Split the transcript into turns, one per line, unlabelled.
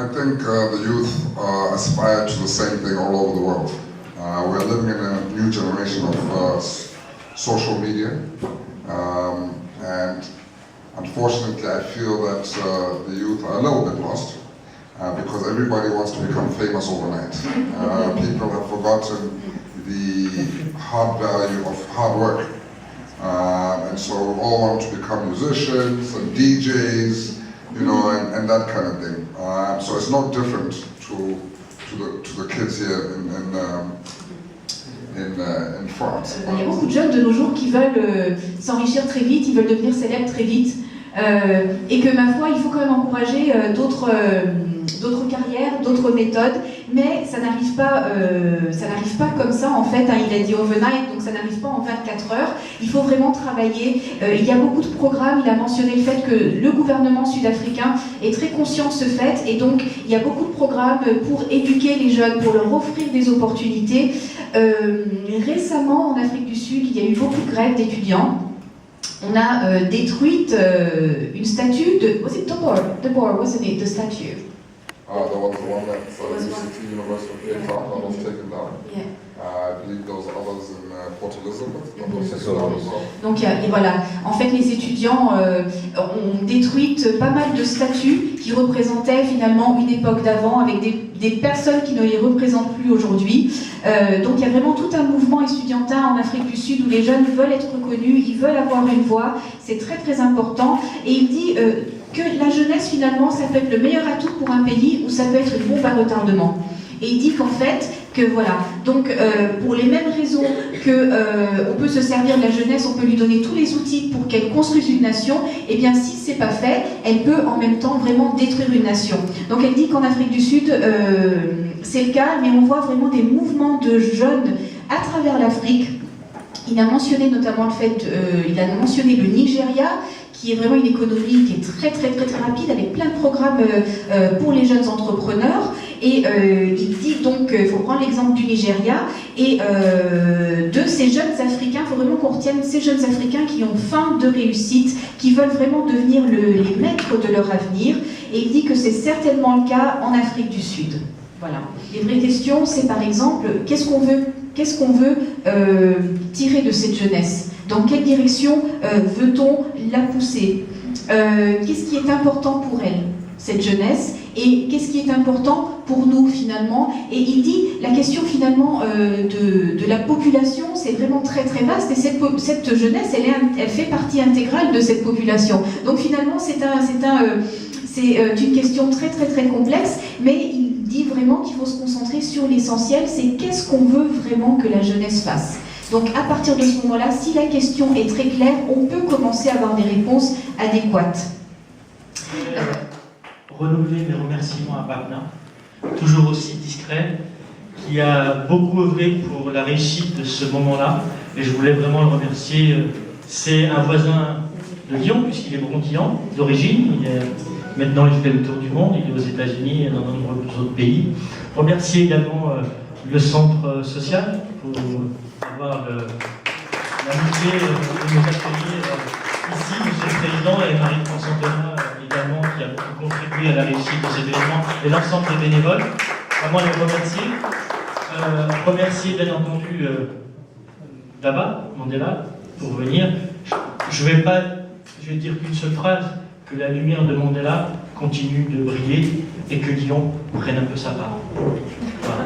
I think the youth aspire to the same thing all over the world. We're living in a new generation of social media, and unfortunately I feel that the youth are a little bit lost because everybody wants to become famous overnight. People have forgotten the hard value of hard work. And so we all want to become musicians and DJs, you know, and that kind of thing. So it's not different to the kids here in France.
Il y a beaucoup de jeunes de nos jours qui veulent s'enrichir très vite, ils veulent devenir célèbres très vite. Et que ma foi, il faut quand même encourager d'autres carrières, d'autres méthodes, mais ça n'arrive pas comme ça en fait, hein, il a dit overnight, donc ça n'arrive pas en 24 heures, il faut vraiment travailler, il y a beaucoup de programmes, il a mentionné le fait que le gouvernement sud-africain est très conscient de ce fait, et donc il y a beaucoup de programmes pour éduquer les jeunes, pour leur offrir des opportunités. Récemment en Afrique du Sud, il y a eu beaucoup de grèves d'étudiants. On a détruit une statue de... Was it De Boer, wasn't it, the statue?
There was the one at UCT, University of Cape Town, that was taken down.
Yeah.
I believe there was others in Port Elizabeth, that was taken down as well.
Donc et voilà, en fait les étudiants ont détruit pas mal de statues qui représentaient finalement une époque d'avant avec des personnes qui ne les représentent plus aujourd'hui. Donc il y a vraiment tout un mouvement estudiantin en Afrique du Sud où les jeunes veulent être reconnus, ils veulent avoir une voix, c'est très très important. Et il dit que la jeunesse finalement ça peut être le meilleur atout pour un pays ou ça peut être une bombe à retardement. Et il dit qu'en fait, que voilà, donc pour les mêmes raisons que on peut se servir de la jeunesse, on peut lui donner tous les outils pour qu'elle construise une nation, et bien si c'est pas fait, elle peut en même temps vraiment détruire une nation. Donc elle dit qu'en Afrique du Sud, c'est le cas, mais on voit vraiment des mouvements de jeunes à travers l'Afrique. Il a mentionné notamment le fait, il a mentionné le Nigeria, qui est vraiment une économie qui est très très très très rapide avec plein de programmes pour les jeunes entrepreneurs. Et il dit donc, il faut prendre l'exemple du Nigeria et de ces jeunes Africains, il faut vraiment qu'on retienne ces jeunes Africains qui ont faim de réussite, qui veulent vraiment devenir les maîtres de leur avenir. Et il dit que c'est certainement le cas en Afrique du Sud. Voilà. Les vraies questions, c'est par exemple, qu'est-ce qu'on veut tirer de cette jeunesse? Dans quelle direction veut-on la pousser? Qu'est-ce qui est important pour elle, cette jeunesse? Et qu'est-ce qui est important pour nous finalement? Et il dit, la question finalement de la population, c'est vraiment très très vaste, et cette jeunesse, elle fait partie intégrale de cette population. Donc finalement, c'est une question très très très complexe, mais il dit vraiment qu'il faut se concentrer sur l'essentiel, c'est qu'est-ce qu'on veut vraiment que la jeunesse fasse. Donc à partir de ce moment-là, si la question est très claire, on peut commencer à avoir des réponses adéquates.
Renouveler mes remerciements à Babna, toujours aussi discret, qui a beaucoup œuvré pour la réussite de ce moment-là, et je voulais vraiment le remercier. C'est un voisin de Lyon, puisqu'il est brontillan d'origine, maintenant il fait le tour du monde, il est aux États-Unis et dans de nombreux autres pays. Remercier également le centre social pour avoir l'amitié de nous accueillir ici, Monsieur le Président, et Marie-France Antonin également, qui a beaucoup contribué à la réussite de cet événement, et l'ensemble des bénévoles. Vraiment les remercier. Remercier bien entendu Daba Mandela pour venir. Je vais dire qu'une seule phrase, que la lumière de Mandela continue de briller et que Lyon prenne un peu sa part. Voilà.